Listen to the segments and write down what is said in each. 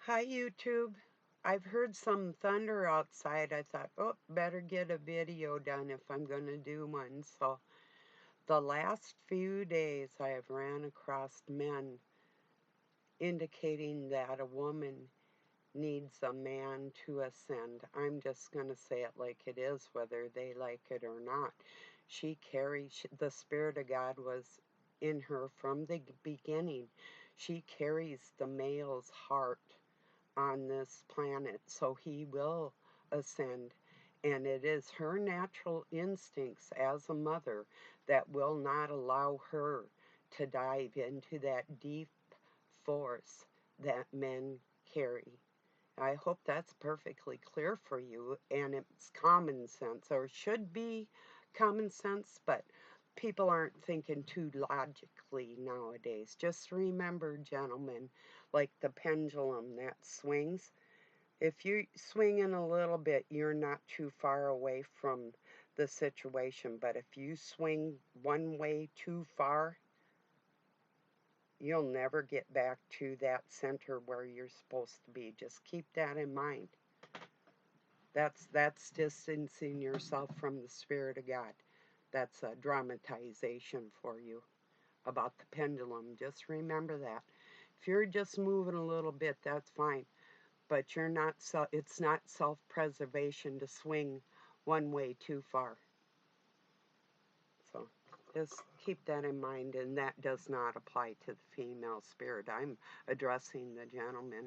Hi, YouTube. I've heard some thunder outside. I thought, oh, better get a video done if I'm going to do one. So, the last few days I have ran across men indicating that a woman needs a man to ascend. I'm just going to say it like it is, whether they like it or not. She carries, the Spirit of God was in her from the beginning. She carries the male's heart on this planet, so he will ascend. And it is her natural instincts as a mother that will not allow her to dive into that deep force that men carry. I hope that's perfectly clear for you, and it's common sense, or should be common sense, but people aren't thinking too logically nowadays. Just remember, gentlemen, like the pendulum that swings, if you swing in a little bit, you're not too far away from the situation, but if you swing one way too far, you'll never get back to that center where you're supposed to be. Just keep that in mind. That's distancing yourself from the Spirit of God. That's a dramatization for you about the pendulum. Just remember that. If you're just moving a little bit, that's fine. But you're not. It's not self-preservation to swing one way too far. So just keep that in mind, and that does not apply to the female spirit. I'm addressing the gentlemen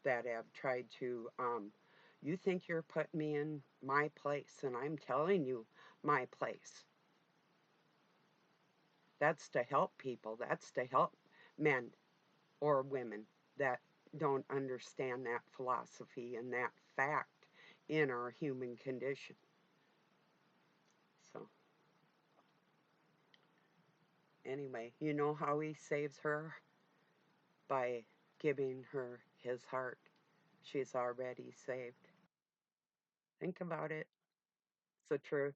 that have tried to, you think you're putting me in my place, and I'm telling you my place. That's to help people. That's to help men or women that don't understand that philosophy and that fact in our human condition. So, anyway, you know how he saves her? By giving her his heart. She's already saved. Think about it. It's the truth.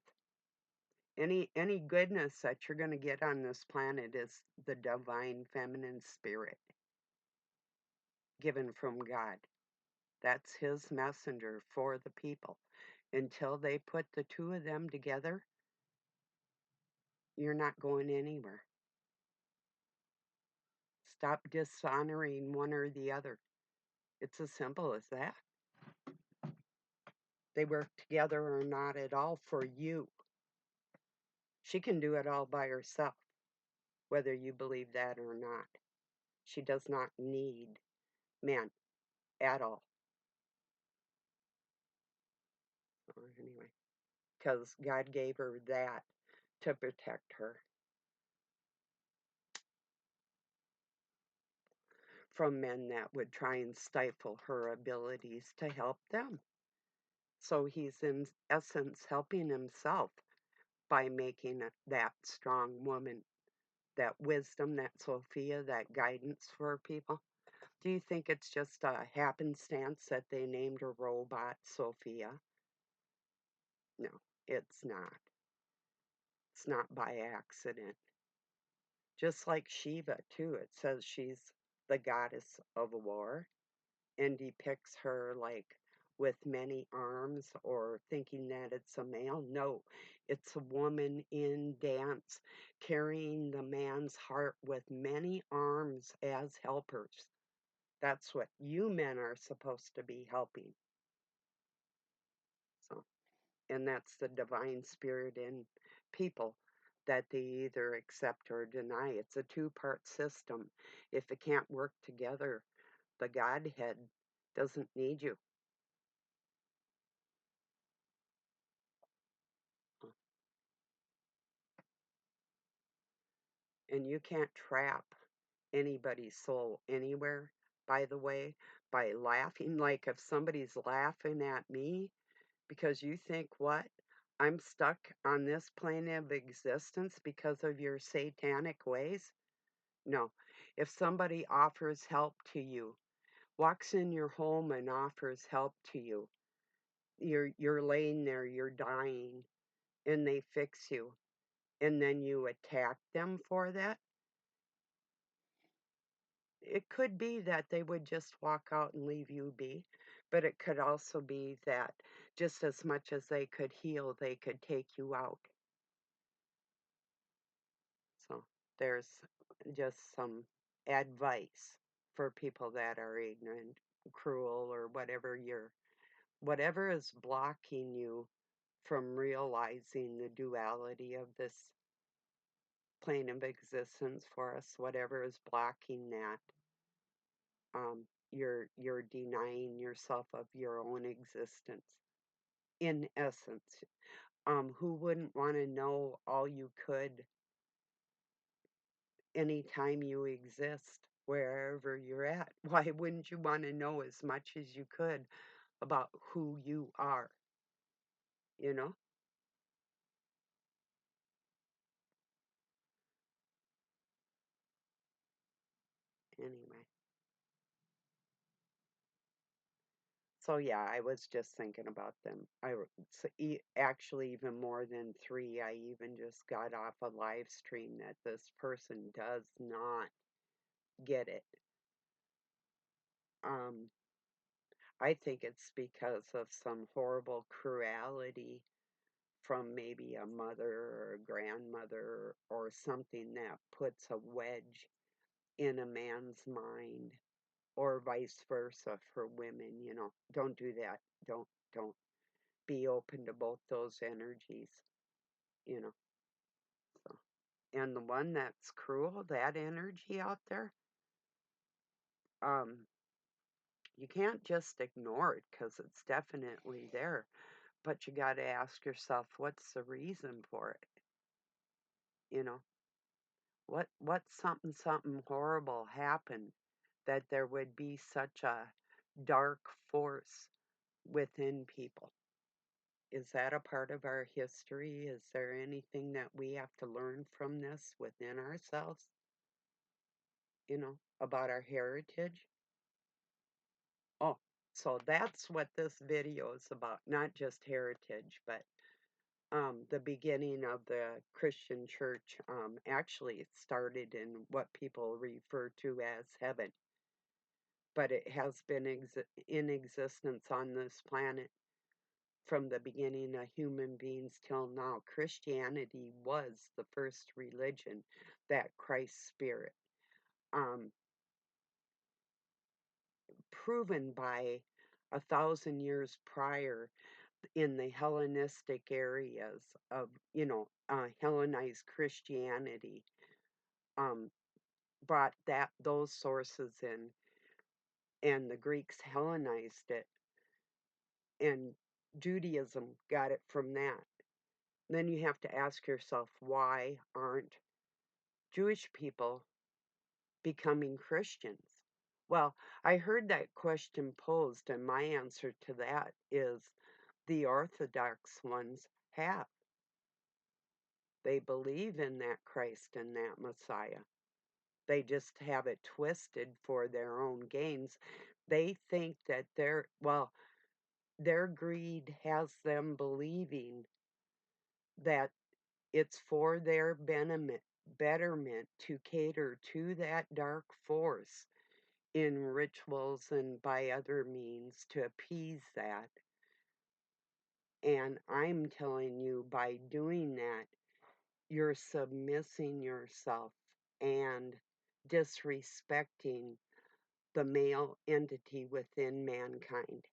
Any goodness that you're going to get on this planet is the divine feminine spirit given from God. That's his messenger for the people. Until they put the two of them together, you're not going anywhere. Stop dishonoring one or the other. It's as simple as that. They work together or not at all for you. She can do it all by herself, whether you believe that or not. She does not need men at all. Anyway, because God gave her that to protect her from men that would try and stifle her abilities to help them. So he's in essence helping himself by making that strong woman, that wisdom, that Sophia, that guidance for people. Do you think it's just a happenstance that they named a robot Sophia? No, it's not. It's not by accident. Just like Shiva, too, it says she's the goddess of war and depicts her like with many arms or thinking that it's a male. No, it's a woman in dance carrying the man's heart with many arms as helpers. That's what you men are supposed to be helping. So, and that's the divine spirit in people that they either accept or deny. It's a two-part system. If it can't work together, the Godhead doesn't need you. And you can't trap anybody's soul anywhere, by the way, by laughing. Like if somebody's laughing at me because you think, what? I'm stuck on this plane of existence because of your satanic ways? No. If somebody offers help to you, walks in your home and offers help to you, you're laying there, you're dying, and they fix you, and then you attack them for that, it could be that they would just walk out and leave you be, but it could also be that just as much as they could heal, they could take you out. So there's just some advice for people that are ignorant, cruel, or whatever is blocking you from realizing the duality of this plane of existence for us, whatever is blocking that, you're denying yourself of your own existence. In essence, who wouldn't want to know all you could anytime you exist, wherever you're at? Why wouldn't you want to know as much as you could about who you are? You know? Anyway. So yeah, I was just thinking about them. Actually even more than three. I even just got off a live stream that this person does not get it. Um, I think it's because of some horrible cruelty from maybe a mother or a grandmother or something that puts a wedge in a man's mind, or vice versa for women. Don't do that. Don't be open to both those energies, you know. So, and the one that's cruel, that energy out there, um, you can't just ignore it because it's definitely there. But you got to ask yourself, what's the reason for it? You know, what something horrible happened that there would be such a dark force within people? Is that a part of our history? Is there anything that we have to learn from this within ourselves? About our heritage? Oh, so that's what this video is about. Not just heritage, but the beginning of the Christian church. Actually, it started in what people refer to as heaven, but it has been in existence on this planet from the beginning of human beings till now. Christianity was the first religion, that Christ spirit, um, proven by 1,000 years prior in the Hellenistic areas of, Hellenized Christianity, um, brought those sources in, and the Greeks Hellenized it, and Judaism got it from that. Then you have to ask yourself, why aren't Jewish people becoming Christians? Well, I heard that question posed, and my answer to that is the Orthodox ones have. They believe in that Christ and that Messiah. They just have it twisted for their own gains. They think that their greed has them believing that it's for their betterment to cater to that dark force in rituals and by other means to appease that. And I'm telling you, by doing that, you're submissing yourself and disrespecting the male entity within mankind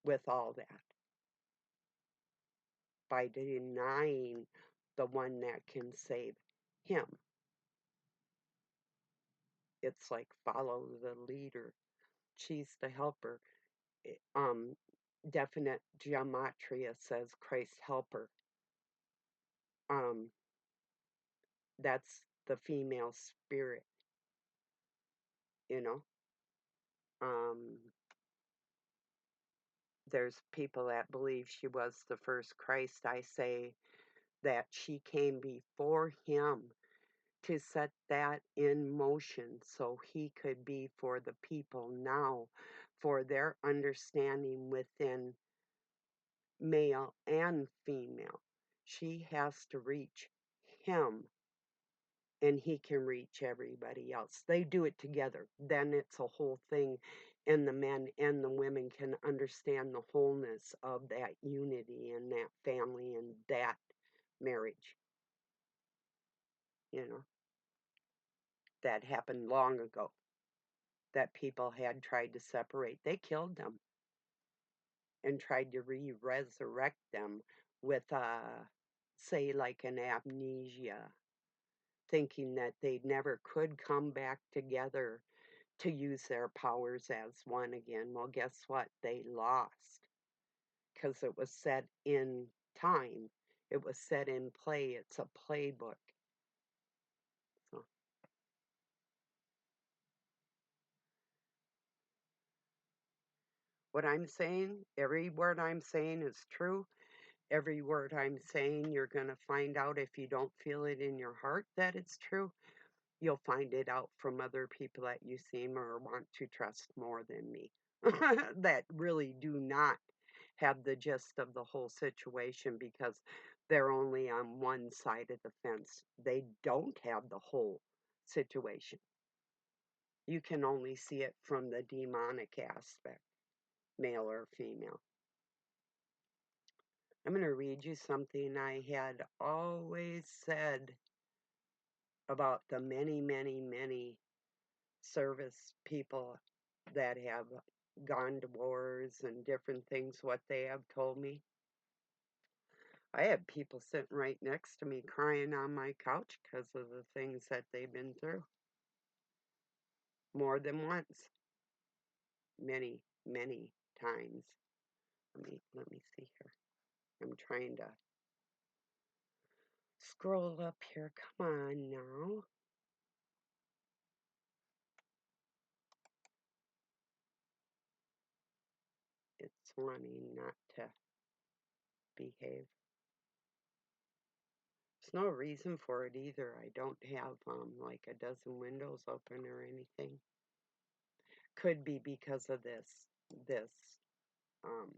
with all that, by denying the one that can save him. It's like follow the leader. She's the helper. Definite gematria says Christ helper. Um, that's the female spirit, you know. Um, there's people that believe she was the first Christ. I say that she came before him to set that in motion so he could be for the people now, for their understanding within male and female. She has to reach him and he can reach everybody else. They do it together. Then it's a whole thing, and the men and the women can understand the wholeness of that unity and that family and that marriage. You know, that happened long ago, that people had tried to separate. They killed them and tried to resurrect them with, say, like an amnesia, thinking that they never could come back together to use their powers as one again. Well, guess what? They lost because it was set in time. It was set in play. It's a playbook. So, what I'm saying, every word I'm saying is true. Every word I'm saying, you're going to find out if you don't feel it in your heart that it's true. You'll find it out from other people that you seem or want to trust more than me that really do not have the gist of the whole situation because they're only on one side of the fence. They don't have the whole situation. You can only see it from the demonic aspect, male or female. I'm going to read you something I had always said about the many, many, many service people that have gone to wars and different things, what they have told me. I had people sitting right next to me crying on my couch because of the things that they've been through. More than once. Many, many times. Let me see here. I'm trying to scroll up here. Come on now. It's wanting not to behave. There's no reason for it either. I don't have like a dozen windows open or anything. Could be because of this. Um,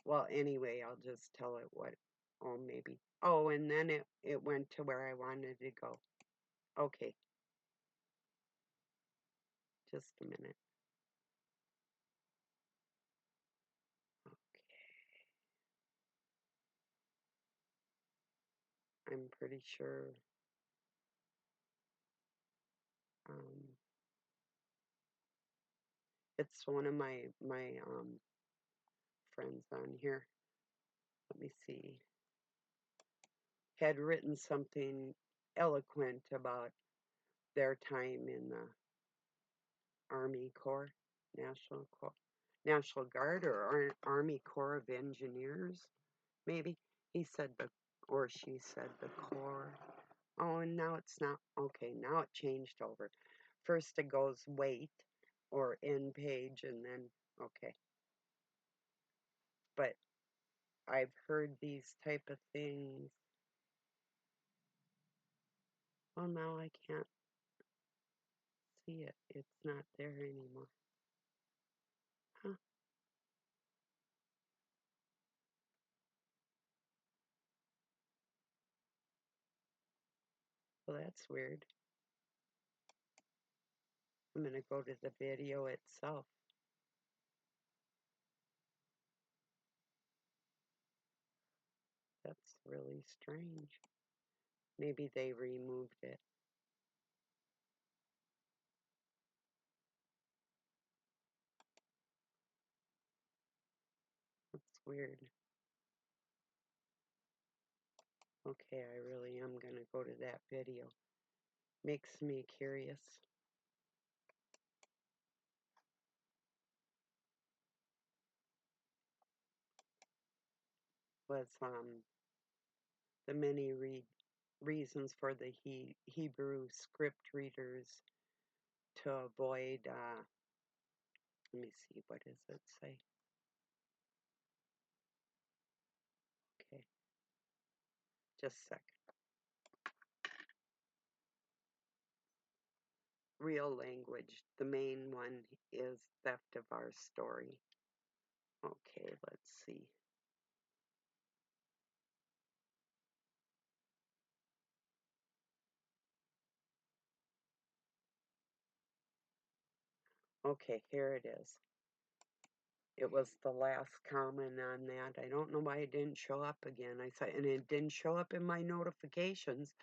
well, anyway, I'll just tell it what. Oh, maybe. Oh, and then it went to where I wanted to go. Okay, just a minute. Okay, I'm pretty sure. Um, it's one of my friends on here. Let me see. Had written something eloquent about their time in the Army Corps, National Guard, or Army Corps of Engineers, maybe. He said or she said the Corps. Oh, and now it's not. Okay, now it changed over. First it goes wait or end page, and then, okay. But I've heard these type of things. Well, now I can't see it. It's not there anymore. Huh? Well, that's weird. I'm going to go to the video itself. That's really strange. Maybe they removed it. That's weird. Okay, I really am going to go to that video. Makes me curious. Was the many reasons for the Hebrew script readers to avoid, let me see, what does it say? Okay, just a sec. Real language, the main one is theft of our story. Okay, let's see. Okay, here it is. It was the last comment on that. I don't know why it didn't show up again. I saw, and it didn't show up in my notifications.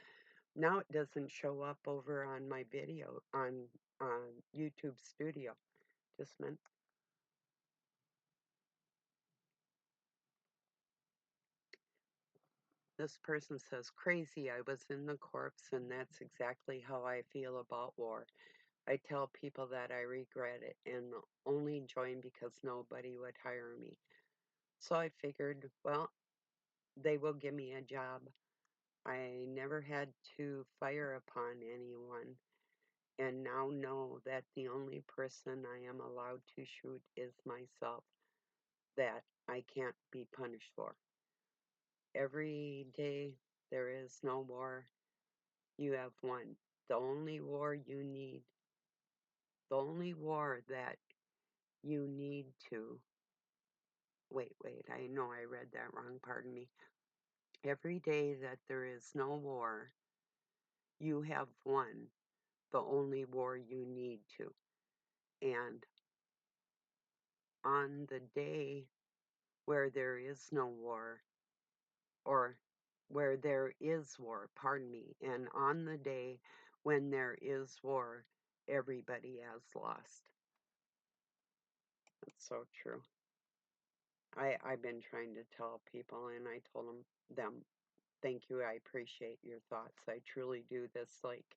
Now it doesn't show up over on my video on YouTube Studio. Just meant this person says, crazy, I was in the corpse, and that's exactly how I feel about war. I tell people that I regret it and only joined because nobody would hire me. So I figured, well, they will give me a job. I never had to fire upon anyone, and now know that the only person I am allowed to shoot is myself, that I can't be punished for. Every day there is no war, you have won. The only war you need, the only war that you need to, wait, I know I read that wrong, pardon me. Every day that there is no war, you have won the only war you need to. And on the day where there is no war, or where there is war, pardon me, and on the day when there is war, everybody has lost. That's so true. I've been trying to tell people, and I told them, thank you, I appreciate your thoughts. I truly do. This like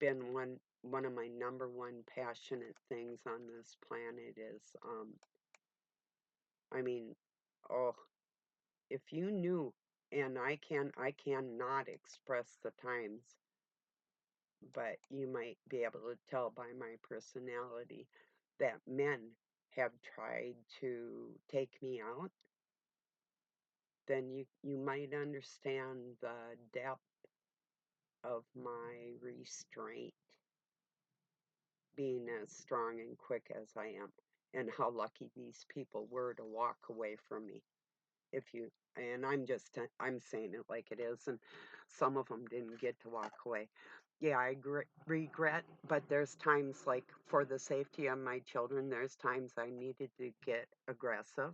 been one of my number one passionate things on this planet is I mean, oh, if you knew, and I cannot express the times, but you might be able to tell by my personality that men have tried to take me out, then you might understand the depth of my restraint, being as strong and quick as I am, and how lucky these people were to walk away from me. If you, and I'm saying it like it is, and some of them didn't get to walk away. Yeah, I regret, but there's times, like for the safety of my children, there's times I needed to get aggressive.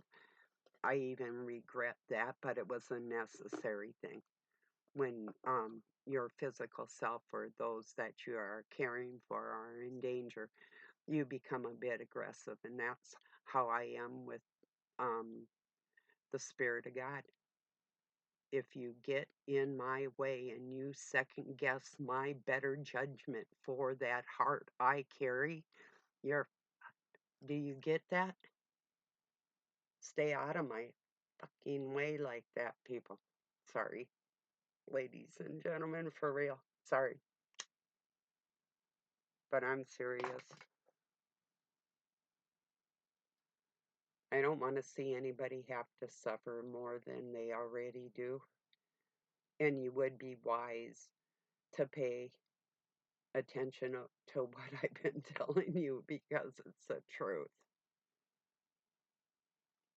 I even regret that, but it was a necessary thing. When your physical self or those that you are caring for are in danger, you become a bit aggressive, and that's how I am with um, the Spirit of God. If you get in my way and you second guess my better judgment for that heart I carry, you're, do you get that? Stay out of my fucking way like that, people. Sorry, ladies and gentlemen, for real. Sorry, but I'm serious. I don't want to see anybody have to suffer more than they already do. And you would be wise to pay attention to what I've been telling you, because it's the truth,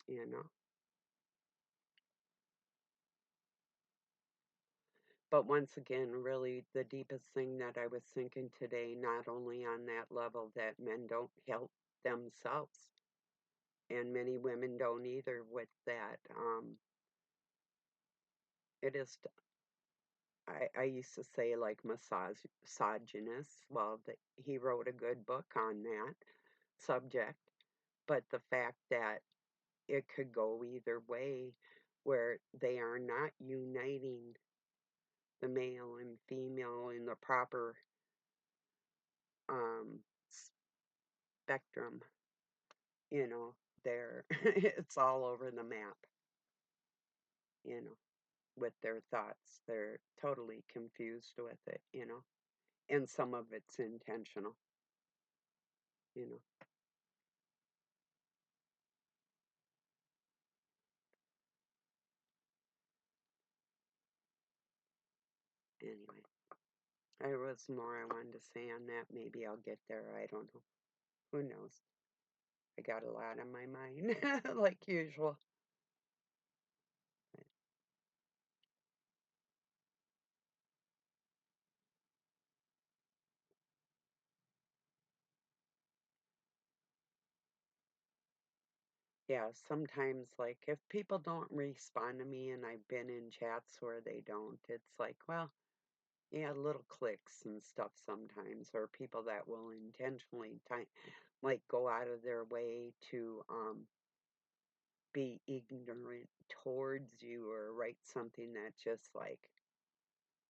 you know. But once again, really, the deepest thing that I was thinking today, not only on that level that men don't help themselves, and many women don't either with that. It is, I used to say like misogynist. Well, he wrote a good book on that subject, but the fact that it could go either way, where they are not uniting the male and female in the proper um, spectrum, you know, they're it's all over the map, you know, with their thoughts. They're totally confused with it, you know, and some of it's intentional, you know. Anyway, there was more I wanted to say on that. Maybe I'll get there. I don't know. Who knows? I got a lot on my mind, like usual. Yeah, sometimes, like, if people don't respond to me and I've been in chats where they don't, it's like, well, yeah, little clicks and stuff sometimes, or people that will intentionally like go out of their way to be ignorant towards you or write something that just like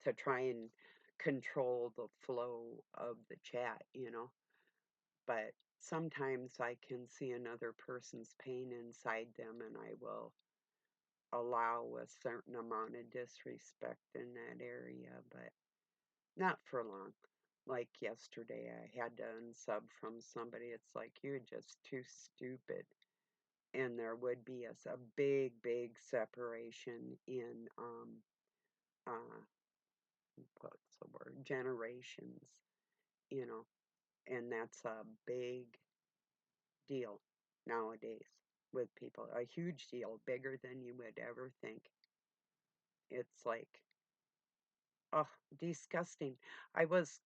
to try and control the flow of the chat. But sometimes I can see another person's pain inside them and I will allow a certain amount of disrespect in that area, but not for long. Like yesterday, I had to unsub from somebody. It's like, you're just too stupid. And there would be a big, big separation in, uh, what's the word, generations, you know, and that's a big deal nowadays with people. A huge deal, bigger than you would ever think. It's like, oh, disgusting. I was,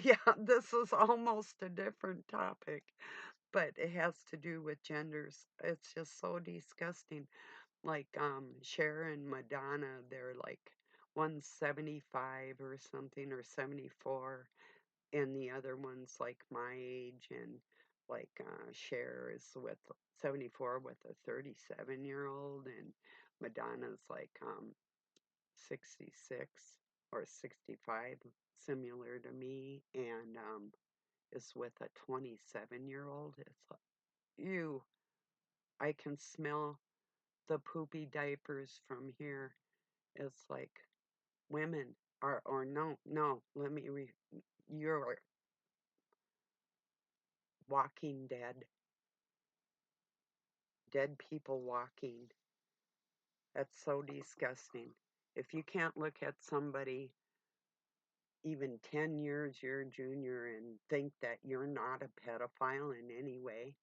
yeah, this is almost a different topic, but it has to do with genders. It's just so disgusting. Like, Cher and Madonna, they're like 175 or something, or 74, and the other one's like my age, and like, Cher is with 74 with a 37-year-old, and Madonna's like, 66 or 65, similar to me, and is with a 27-year-old. It's like, ew, I can smell the poopy diapers from here. It's like women are, or no, no, you're walking dead, dead people walking. That's so disgusting. If you can't look at somebody even 10 years your junior and think that you're not a pedophile in any way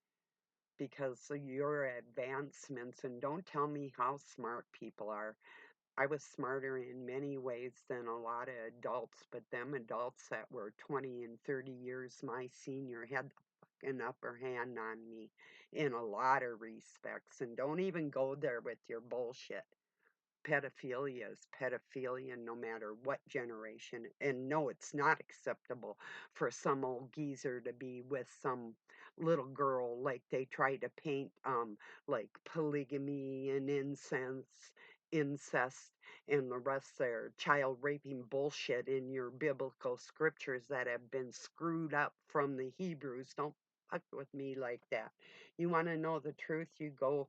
because of your advancements, and don't tell me how smart people are. I was smarter in many ways than a lot of adults, but them adults that were 20 and 30 years my senior had the fucking upper hand on me in a lot of respects. And don't even go there with your bullshit. Pedophilia is pedophilia no matter what generation. And no, it's not acceptable for some old geezer to be with some little girl like they try to paint, like polygamy and incest and the rest of their child raping bullshit in your biblical scriptures that have been screwed up from the Hebrews. Don't fuck with me like that. You want to know the truth? You go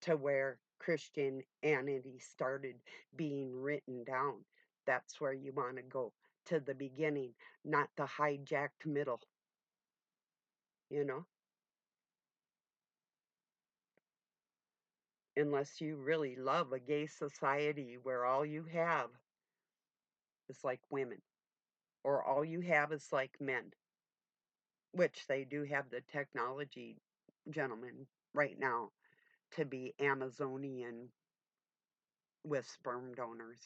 to where Christianity started being written down. That's where you want to go, to the beginning, not the hijacked middle, you know? Unless you really love a gay society where all you have is like women, or all you have is like men, which they do have the technology, gentlemen, right now to be Amazonian with sperm donors,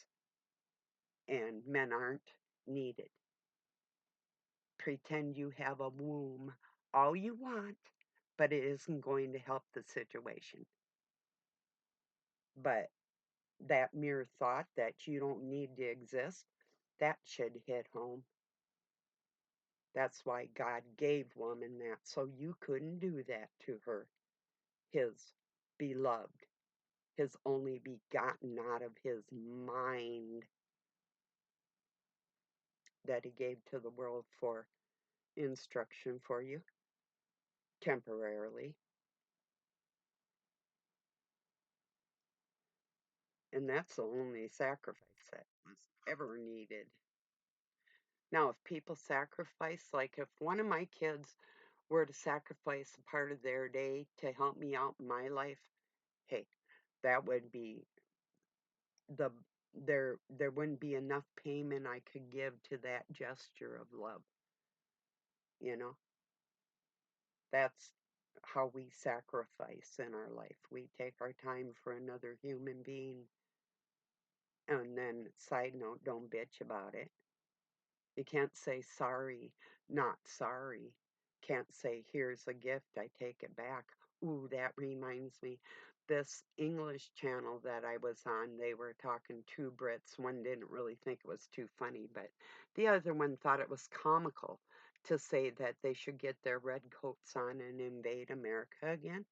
and men aren't needed. Pretend you have a womb all you want, but it isn't going to help the situation. But that mere thought that you don't need to exist, that should hit home. That's why God gave woman that, so you couldn't do that to her, his beloved, his only begotten out of his mind that he gave to the world for instruction for you temporarily. And that's the only sacrifice that was ever needed. Now, if people sacrifice, like if one of my kids were to sacrifice a part of their day to help me out in my life, hey, that would be the there wouldn't be enough payment I could give to that gesture of love, you know? That's how we sacrifice in our life. We take our time for another human being, and then side note, don't bitch about it. You can't say sorry, not sorry. Can't say, here's a gift, I take it back. Ooh, that reminds me. This English channel that I was on, they were talking two Brits. One didn't really think it was too funny, but the other one thought it was comical to say that they should get their red coats on and invade America again.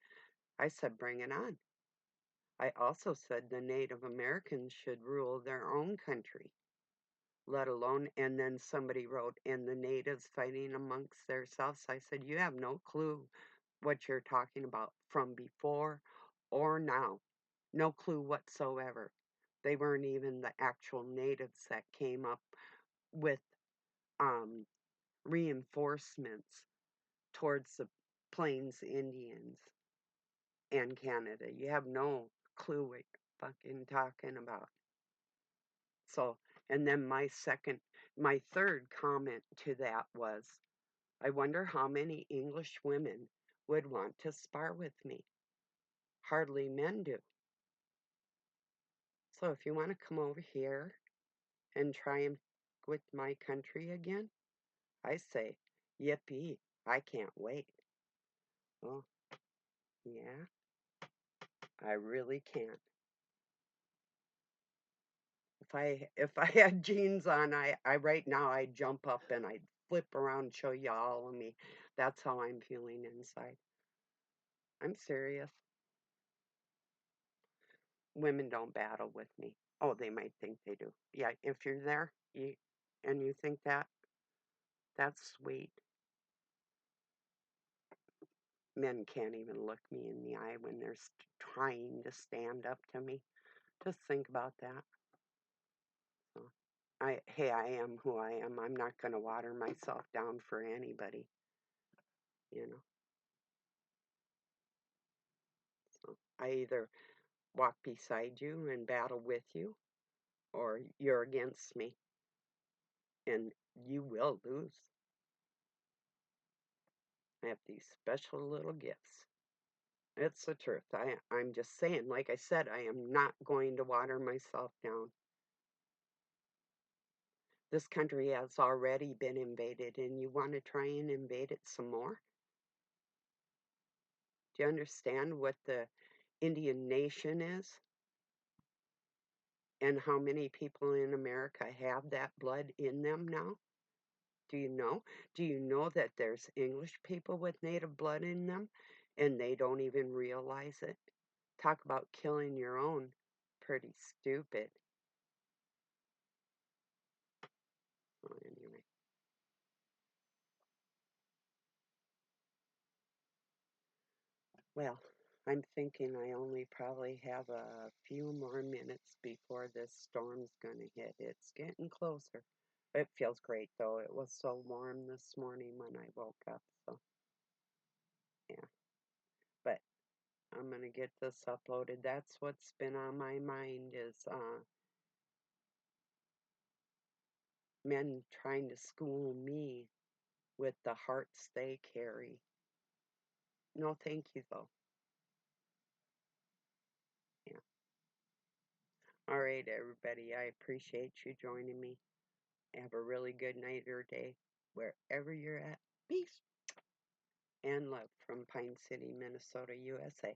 I said, bring it on. I also said the Native Americans should rule their own country, let alone, and then somebody wrote, and the natives fighting amongst themselves. I said, you have no clue what you're talking about from before or now. No clue whatsoever. They weren't even the actual natives that came up with um, reinforcements towards the Plains Indians and Canada. You have no clue what you're fucking talking about. So, and then my third comment to that was, I wonder how many English women would want to spar with me. Hardly men do. So if you want to come over here and try and with my country again, I say, yippee, I can't wait. Well, yeah, I really can't. If I had jeans on, I right now I'd jump up and I'd flip around and show you all of me. That's how I'm feeling inside. I'm serious. Women don't battle with me. Oh, they might think they do. Yeah, if you're there, and you think that, that's sweet. Men can't even look me in the eye when they're trying to stand up to me. Just think about that. So, hey, I am who I am. I'm not going to water myself down for anybody, you know. So I either walk beside you and battle with you, or you're against me, and you will lose. I have these special little gifts. It's the truth. I'm just saying, like I said, I am not going to water myself down. This country has already been invaded, and you want to try and invade it some more? Do you understand what the Indian nation is? And how many people in America have that blood in them now? Do you know? Do you know that there's English people with native blood in them and they don't even realize it? Talk about killing your own. Pretty stupid. Well, anyway. Well, I'm thinking I only probably have a few more minutes before this storm's gonna hit. It's getting closer. It feels great though. It was so warm this morning when I woke up, so yeah. But I'm gonna get this uploaded. That's what's been on my mind is men trying to school me with the hearts they carry. No, thank you though. Yeah. All right, everybody. I appreciate you joining me. Have a really good night or day wherever you're at. Peace and love from Pine City, Minnesota, USA.